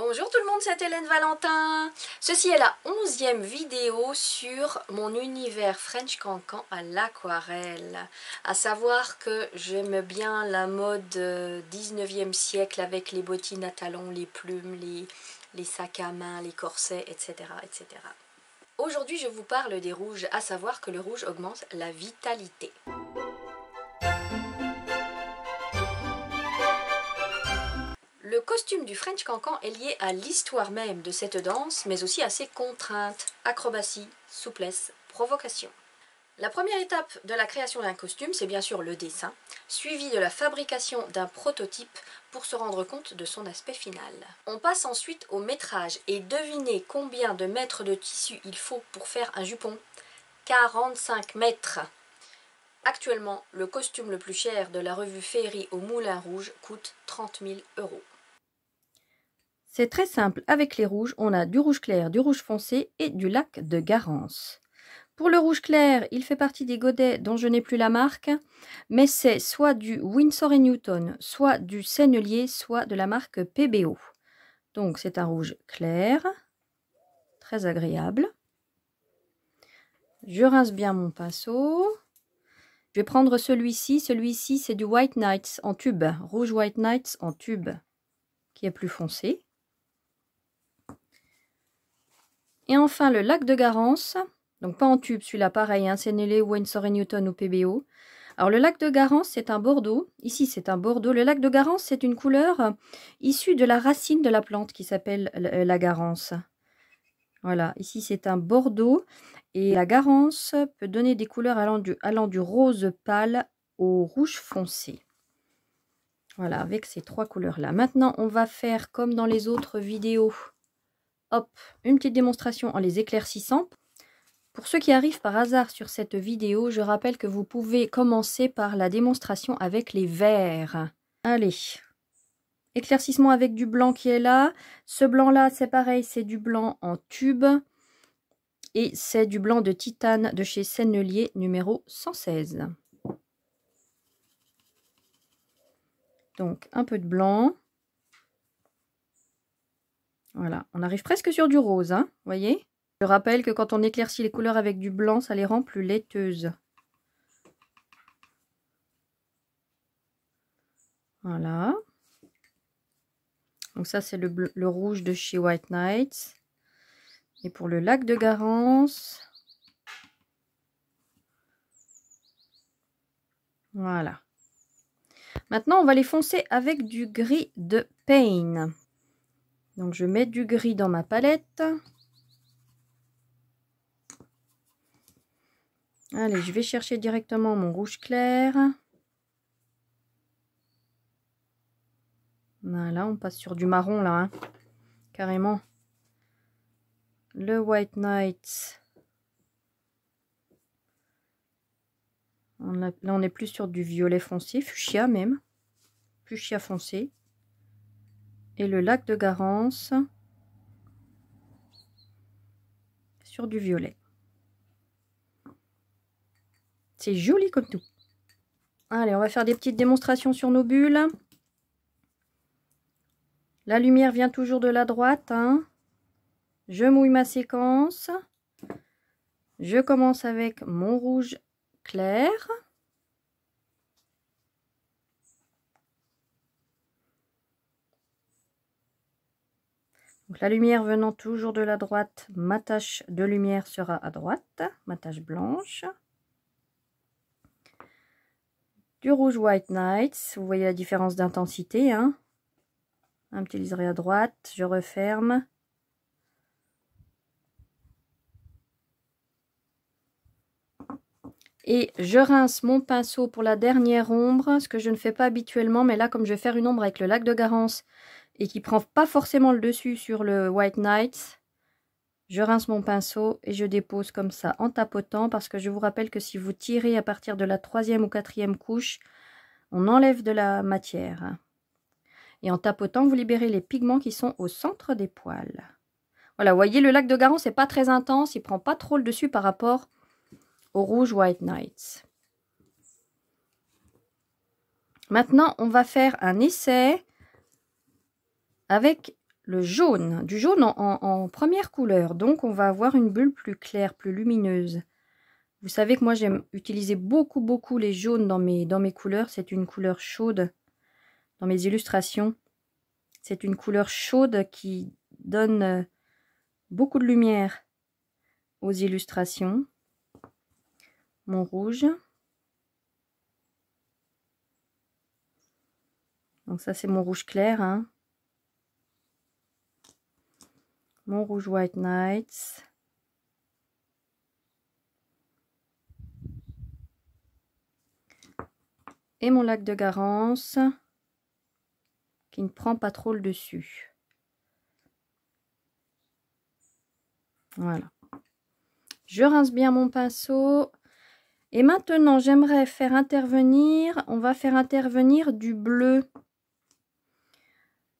Bonjour tout le monde, c'est Hélène Valentin. Ceci est la 11e vidéo sur mon univers French Cancan à l'aquarelle. À savoir que j'aime bien la mode 19e siècle avec les bottines à talons, les plumes, les sacs à main, les corsets, etc. etc. Aujourd'hui je vous parle des rouges, à savoir que le rouge augmente la vitalité. Le costume du French Cancan est lié à l'histoire même de cette danse, mais aussi à ses contraintes, acrobatie, souplesse, provocation. La première étape de la création d'un costume, c'est bien sûr le dessin, suivi de la fabrication d'un prototype pour se rendre compte de son aspect final. On passe ensuite au métrage et devinez combien de mètres de tissu il faut pour faire un jupon. 45 mètres. Actuellement, le costume le plus cher de la revue Féerie au Moulin Rouge coûte 30 000 €. C'est très simple, avec les rouges, on a du rouge clair, du rouge foncé et du lac de Garance. Pour le rouge clair, il fait partie des godets dont je n'ai plus la marque, mais c'est soit du Winsor & Newton, soit du Sennelier, soit de la marque PBO. Donc c'est un rouge clair, très agréable. Je rince bien mon pinceau. Je vais prendre celui-ci c'est du White Nights en tube, rouge White Nights en tube, qui est plus foncé. Et enfin le lac de Garance, donc pas en tube, celui-là pareil, hein, Sennelier, Winsor & Newton ou PBO. Alors le lac de Garance c'est un bordeaux, ici c'est un bordeaux. Le lac de Garance c'est une couleur issue de la racine de la plante qui s'appelle la Garance. Voilà, ici c'est un bordeaux et la Garance peut donner des couleurs allant du rose pâle au rouge foncé. Voilà, avec ces trois couleurs là. Maintenant on va faire comme dans les autres vidéos. Hop, une petite démonstration en les éclaircissant. Pour ceux qui arrivent par hasard sur cette vidéo, je rappelle que vous pouvez commencer par la démonstration avec les verts. Allez, éclaircissement avec du blanc qui est là. Ce blanc-là, c'est pareil, c'est du blanc en tube. Et c'est du blanc de titane de chez Sennelier numéro 116. Donc, un peu de blanc. Voilà, on arrive presque sur du rose, hein, vous voyez ? Je rappelle que quand on éclaircit les couleurs avec du blanc, ça les rend plus laiteuses. Voilà. Donc ça, c'est le rouge de chez White Nights. Et pour le lac de Garance, voilà. Maintenant, on va les foncer avec du gris de Pain. Donc, je mets du gris dans ma palette. Allez, je vais chercher directement mon rouge clair. Voilà, on passe sur du marron là, hein, carrément. Le White Nights. Là, on est plus sur du violet foncé, fuchsia même. Fuchsia foncé. Et le lac de Garance. Sur du violet. C'est joli comme tout. Allez, on va faire des petites démonstrations sur nos bulles. La lumière vient toujours de la droite, hein. Je mouille ma séquence. Je commence avec mon rouge clair. Donc la lumière venant toujours de la droite, ma tache de lumière sera à droite, ma tache blanche. Du rouge White Nights, vous voyez la différence d'intensité, hein. Un petit liseré à droite, je referme. Et je rince mon pinceau pour la dernière ombre, ce que je ne fais pas habituellement, mais là comme je vais faire une ombre avec le lac de Garance et qui prend pas forcément le dessus sur le White Nights, je rince mon pinceau et je dépose comme ça en tapotant, parce que je vous rappelle que si vous tirez à partir de la 3e ou 4e couche, on enlève de la matière. Et en tapotant, vous libérez les pigments qui sont au centre des poils. Voilà, vous voyez, le lac de Garance n'est pas très intense, il prend pas trop le dessus par rapport au rouge White Nights. Maintenant, on va faire un essai avec le jaune, du jaune en première couleur. Donc, on va avoir une bulle plus claire, plus lumineuse. Vous savez que moi, j'aime utiliser beaucoup les jaunes dans mes couleurs. C'est une couleur chaude dans mes illustrations. C'est une couleur chaude qui donne beaucoup de lumière aux illustrations. Mon rouge. Donc ça, c'est mon rouge clair, hein. Mon rouge White Nights. Et mon lac de Garance, qui ne prend pas trop le dessus. Voilà. Je rince bien mon pinceau. Et maintenant, j'aimerais faire intervenir, on va faire intervenir du bleu.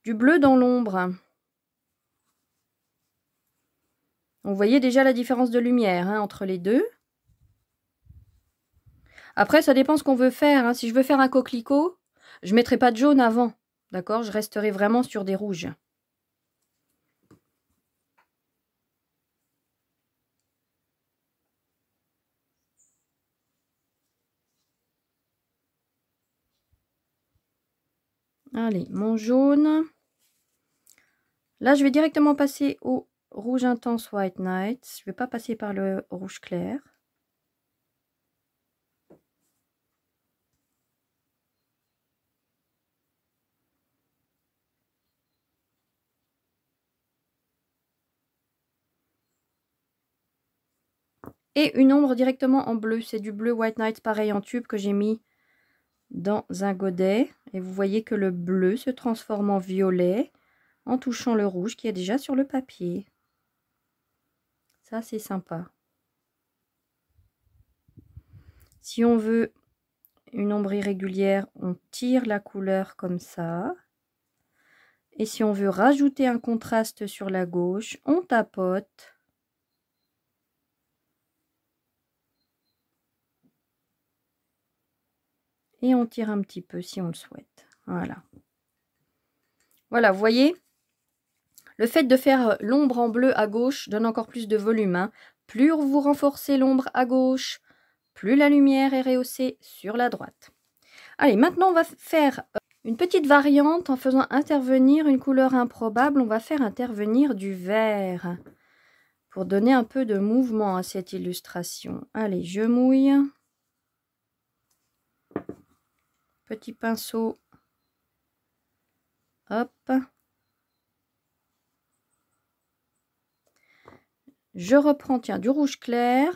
Du bleu dans l'ombre. Vous voyez déjà la différence de lumière, hein, entre les deux. Après, ça dépend ce qu'on veut faire, hein. Si je veux faire un coquelicot, je ne mettrai pas de jaune avant. D'accord? Je resterai vraiment sur des rouges. Allez, mon jaune. Là, je vais directement passer au rouge intense White Night. Je ne vais pas passer par le rouge clair. Et une ombre directement en bleu. C'est du bleu White Night pareil en tube que j'ai mis dans un godet. Et vous voyez que le bleu se transforme en violet en touchant le rouge qui est déjà sur le papier. Ça, c'est sympa. Si on veut une ombre irrégulière, on tire la couleur comme ça. Et si on veut rajouter un contraste sur la gauche, on tapote. Et on tire un petit peu si on le souhaite. Voilà. Voilà, vous voyez, le fait de faire l'ombre en bleu à gauche donne encore plus de volume, hein. Plus vous renforcez l'ombre à gauche, plus la lumière est rehaussée sur la droite. Allez, maintenant on va faire une petite variante en faisant intervenir une couleur improbable. On va faire intervenir du vert pour donner un peu de mouvement à cette illustration. Allez, je mouille. Petit pinceau. Hop. Je reprends, tiens, du rouge clair.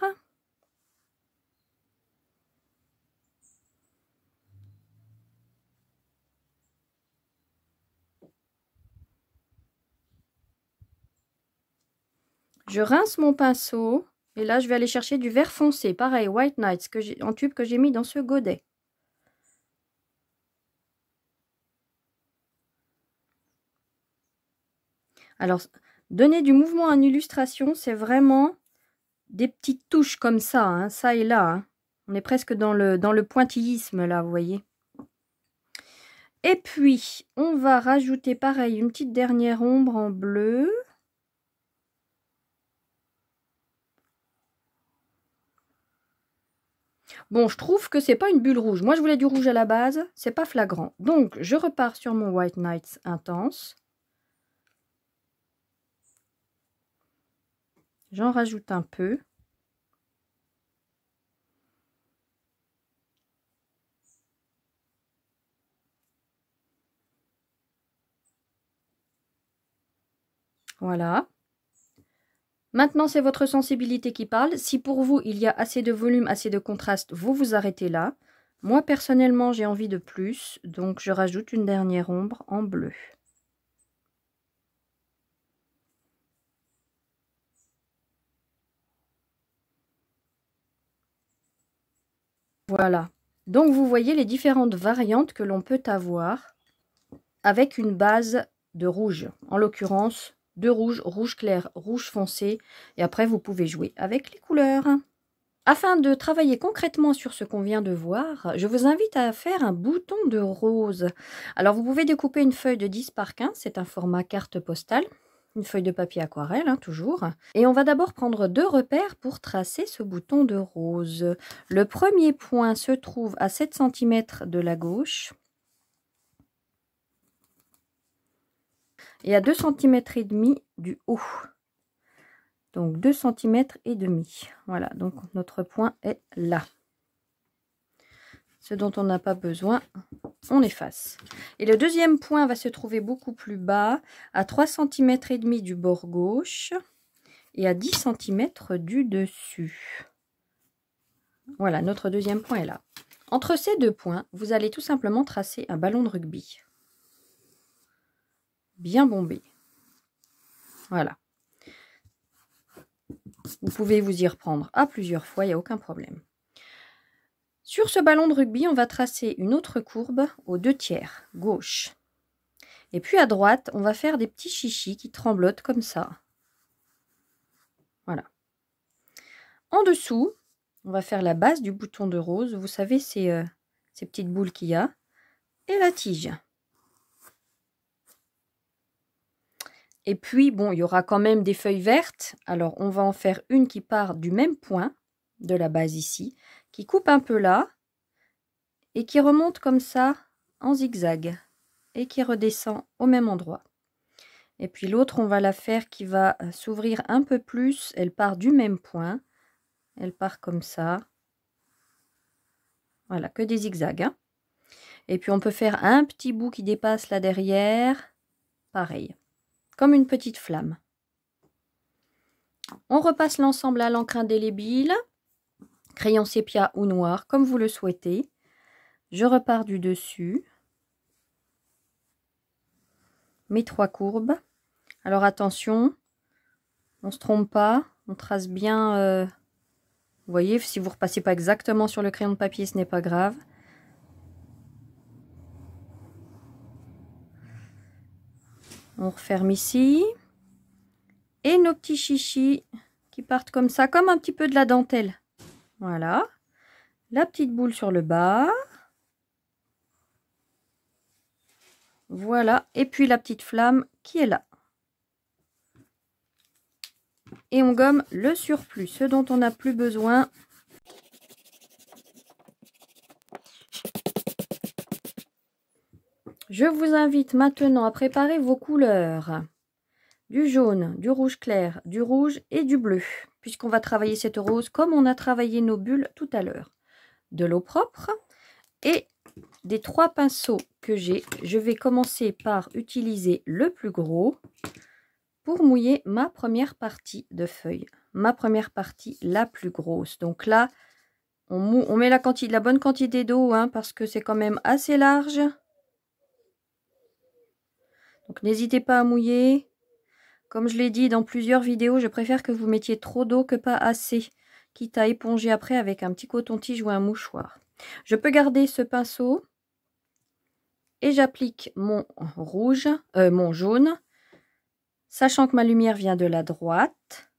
Je rince mon pinceau. Et là, je vais aller chercher du vert foncé. Pareil, White Nights en tube que j'ai mis dans ce godet. Alors, donner du mouvement à une illustration, c'est vraiment des petites touches comme ça, hein, ça et là. Hein. On est presque dans le pointillisme, là, vous voyez. Et puis, on va rajouter, pareil, une petite dernière ombre en bleu. Bon, je trouve que c'est pas une bulle rouge. Moi, je voulais du rouge à la base. C'est pas flagrant. Donc, je repars sur mon White Nights intense. J'en rajoute un peu. Voilà. Maintenant, c'est votre sensibilité qui parle. Si pour vous, il y a assez de volume, assez de contraste, vous vous arrêtez là. Moi, personnellement, j'ai envie de plus. Donc, je rajoute une dernière ombre en bleu. Voilà. Donc, vous voyez les différentes variantes que l'on peut avoir avec une base de rouge. En l'occurrence, de rouge, rouge clair, rouge foncé. Et après, vous pouvez jouer avec les couleurs. Afin de travailler concrètement sur ce qu'on vient de voir, je vous invite à faire un bouton de rose. Alors vous pouvez découper une feuille de 10 par 15, c'est un format carte postale, une feuille de papier aquarelle, hein, toujours. Et on va d'abord prendre 2 repères pour tracer ce bouton de rose. Le premier point se trouve à 7 cm de la gauche et à 2 cm et demi du haut. Donc 2 cm et demi. Voilà, donc notre point est là. Ce dont on n'a pas besoin, on efface. Et le deuxième point va se trouver beaucoup plus bas, à 3 cm et demi du bord gauche et à 10 cm du dessus. Voilà, notre deuxième point est là. Entre ces 2 points, vous allez tout simplement tracer un ballon de rugby. Bien bombé. Voilà. Vous pouvez vous y reprendre à plusieurs fois, il n'y a aucun problème. Sur ce ballon de rugby, on va tracer une autre courbe aux 2/3, gauche. Et puis à droite, on va faire des petits chichis qui tremblotent comme ça. Voilà. En dessous, on va faire la base du bouton de rose. Vous savez, ces petites boules qu'il y a. Et la tige. Et puis, bon, il y aura quand même des feuilles vertes. Alors, on va en faire une qui part du même point, de la base ici, qui coupe un peu là, et qui remonte comme ça, en zigzag, et qui redescend au même endroit. Et puis l'autre, on va la faire qui va s'ouvrir un peu plus. Elle part du même point. Elle part comme ça. Voilà, que des zigzags, hein. Et puis, on peut faire un petit bout qui dépasse là derrière. Pareil. Comme une petite flamme. On repasse l'ensemble à l'encre indélébile, crayon sépia ou noir, comme vous le souhaitez. Je repars du dessus. Mes 3 courbes. Alors attention, on ne se trompe pas, on trace bien. Vous voyez, si vous ne repassez pas exactement sur le crayon de papier, ce n'est pas grave. On referme ici. Et nos petits chichis qui partent comme ça, comme un petit peu de la dentelle. Voilà. La petite boule sur le bas. Voilà. Et puis la petite flamme qui est là. Et on gomme le surplus, ce dont on n'a plus besoin. Je vous invite maintenant à préparer vos couleurs. Du jaune, du rouge clair, du rouge et du bleu, puisqu'on va travailler cette rose comme on a travaillé nos bulles tout à l'heure. De l'eau propre et des 3 pinceaux que j'ai. Je vais commencer par utiliser le plus gros pour mouiller ma première partie de feuille. Ma première partie la plus grosse. Donc là, on met la bonne quantité d'eau, hein, parce que c'est quand même assez large. Donc n'hésitez pas à mouiller. Comme je l'ai dit dans plusieurs vidéos, je préfère que vous mettiez trop d'eau que pas assez, quitte à éponger après avec un petit coton-tige ou un mouchoir. Je peux garder ce pinceau et j'applique mon jaune, sachant que ma lumière vient de la droite.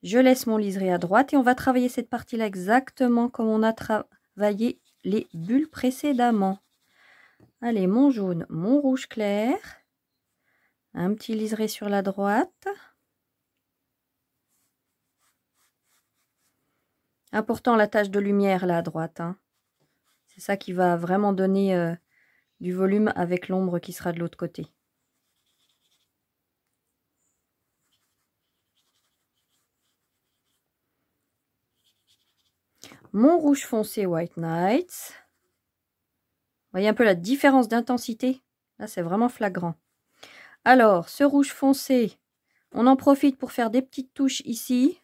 Je laisse mon liseré à droite et on va travailler cette partie-là exactement comme on a travaillé les bulles précédemment. Allez, mon jaune, mon rouge clair. Un petit liseré sur la droite. Important la tache de lumière là à droite, hein. C'est ça qui va vraiment donner du volume avec l'ombre qui sera de l'autre côté. Mon rouge foncé White Nights. Vous voyez un peu la différence d'intensité? Là, c'est vraiment flagrant. Alors, ce rouge foncé, on en profite pour faire des petites touches ici.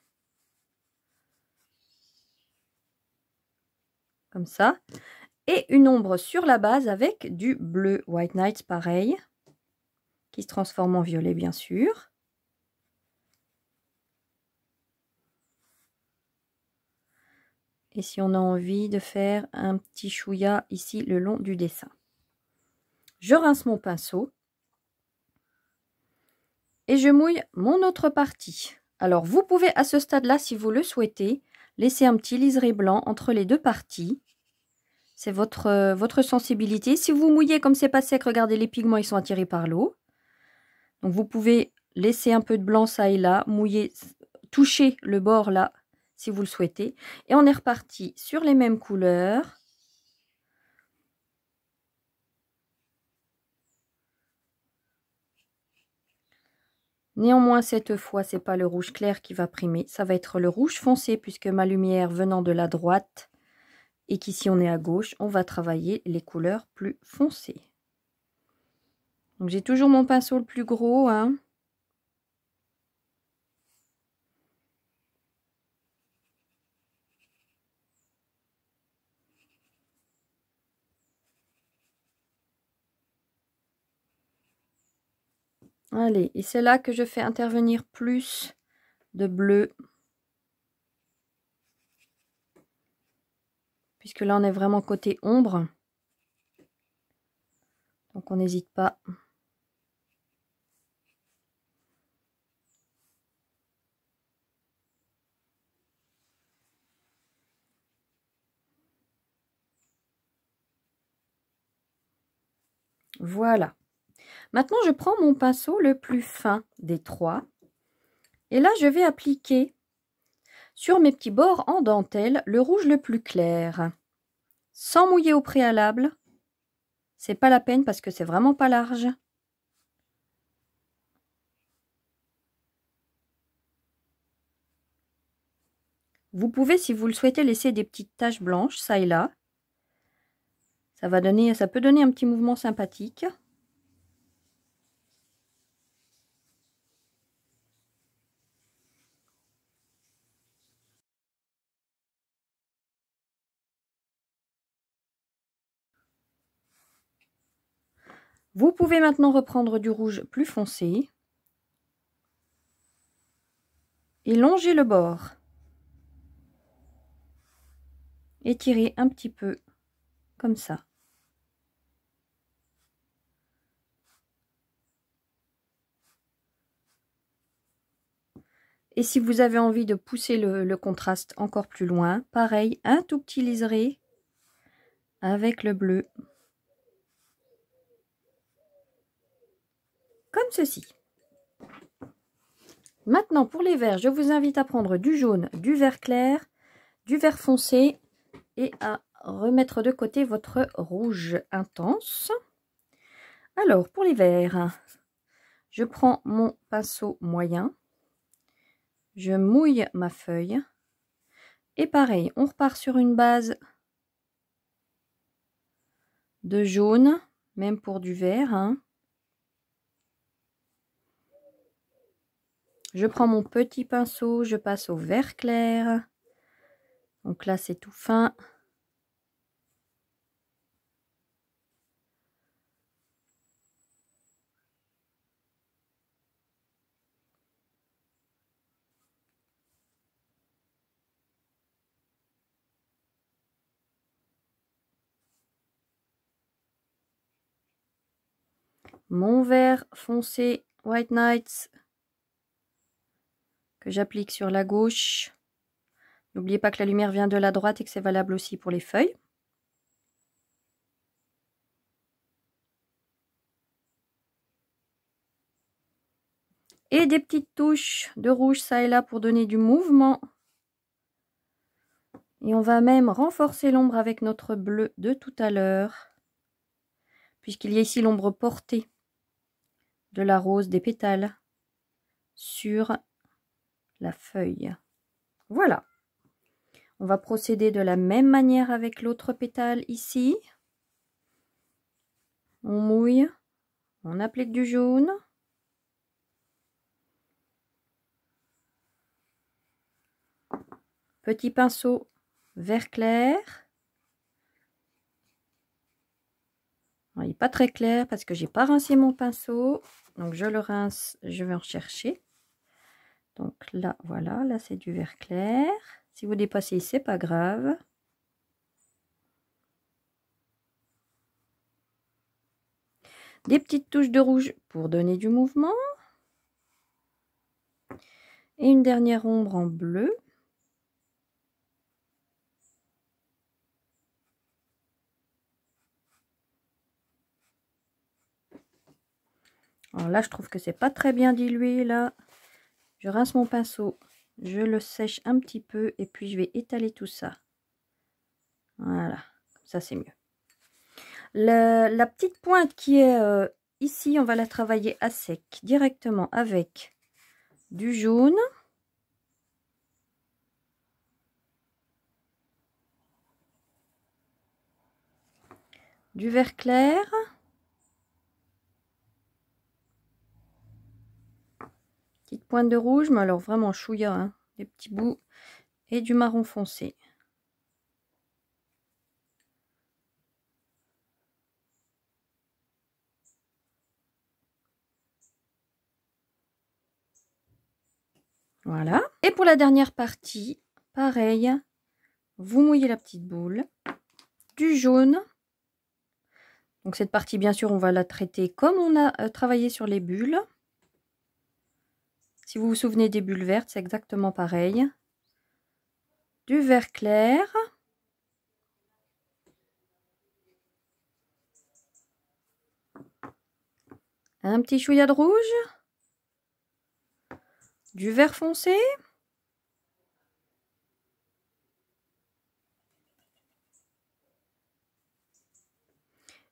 Comme ça. Et une ombre sur la base avec du bleu White Nights, pareil. Qui se transforme en violet, bien sûr. Et si on a envie de faire un petit chouïa ici le long du dessin. Je rince mon pinceau. Et je mouille mon autre partie. Alors, vous pouvez à ce stade-là, si vous le souhaitez, laissez un petit liseré blanc entre les deux parties. C'est votre sensibilité. Si vous mouillez comme c'est pas sec, regardez, les pigments ils sont attirés par l'eau. Donc vous pouvez laisser un peu de blanc ça et là, mouiller, toucher le bord là si vous le souhaitez. Et on est reparti sur les mêmes couleurs. Néanmoins, cette fois, c'est pas le rouge clair qui va primer, ça va être le rouge foncé puisque ma lumière venant de la droite et qu'ici on est à gauche, on va travailler les couleurs plus foncées. Donc j'ai toujours mon pinceau le plus gros, hein. Allez, et c'est là que je fais intervenir plus de bleu. Puisque là, on est vraiment côté ombre. Donc, on n'hésite pas. Voilà. Maintenant, je prends mon pinceau le plus fin des trois. Et là, je vais appliquer sur mes petits bords en dentelle le rouge le plus clair. Sans mouiller au préalable. C'est pas la peine parce que c'est vraiment pas large. Vous pouvez, si vous le souhaitez, laisser des petites taches blanches, ça et là. Ça peut donner un petit mouvement sympathique. Vous pouvez maintenant reprendre du rouge plus foncé et longer le bord. Étirer un petit peu comme ça. Et si vous avez envie de pousser le contraste encore plus loin, pareil, un tout petit liseré avec le bleu. Comme ceci. Maintenant, pour les verts, je vous invite à prendre du jaune, du vert clair, du vert foncé et à remettre de côté votre rouge intense. Alors, pour les verts, je prends mon pinceau moyen. Je mouille ma feuille. Et pareil, on repart sur une base de jaune, même pour du vert, hein. Je prends mon petit pinceau, je passe au vert clair. Donc là, c'est tout fin. Mon vert foncé White Nights que j'applique sur la gauche. N'oubliez pas que la lumière vient de la droite et que c'est valable aussi pour les feuilles. Et des petites touches de rouge ça et là pour donner du mouvement. Et on va même renforcer l'ombre avec notre bleu de tout à l'heure. Puisqu'il y a ici l'ombre portée de la rose des pétales sur la feuille. Voilà. On va procéder de la même manière avec l'autre pétale ici. On mouille, on applique du jaune. Petit pinceau vert clair. Il n'est pas très clair parce que j'ai pas rincé mon pinceau. Donc je le rince, je vais en chercher. Donc là, voilà, là c'est du vert clair. Si vous dépassez, c'est pas grave. Des petites touches de rouge pour donner du mouvement. Et une dernière ombre en bleu. Alors là, je trouve que c'est pas très bien dilué, là. Je rince mon pinceau, je le sèche un petit peu et puis je vais étaler tout ça. Voilà, ça c'est mieux. La petite pointe qui est ici, on va la travailler à sec directement avec du jaune. Du vert clair. Petite pointe de rouge, mais alors vraiment chouïa, hein, des petits bouts. Et du marron foncé. Voilà. Et pour la dernière partie, pareil, vous mouillez la petite boule. Du jaune. Donc cette partie, bien sûr, on va la traiter comme on a travaillé sur les bulles. Si vous vous souvenez des bulles vertes, c'est exactement pareil. Du vert clair. Un petit chouïa de rouge. Du vert foncé.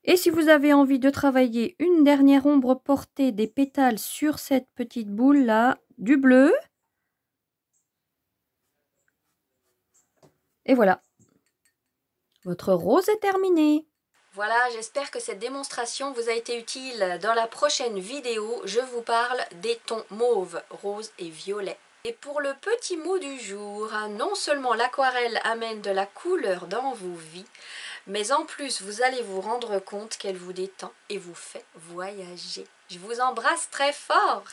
Et si vous avez envie de travailler une dernière ombre portée des pétales sur cette petite boule là, du bleu. Et voilà. Votre rose est terminée. Voilà, j'espère que cette démonstration vous a été utile. Dans la prochaine vidéo, je vous parle des tons mauve, rose et violet. Et pour le petit mot du jour, non seulement l'aquarelle amène de la couleur dans vos vies, mais en plus vous allez vous rendre compte qu'elle vous détend et vous fait voyager. Je vous embrasse très fort!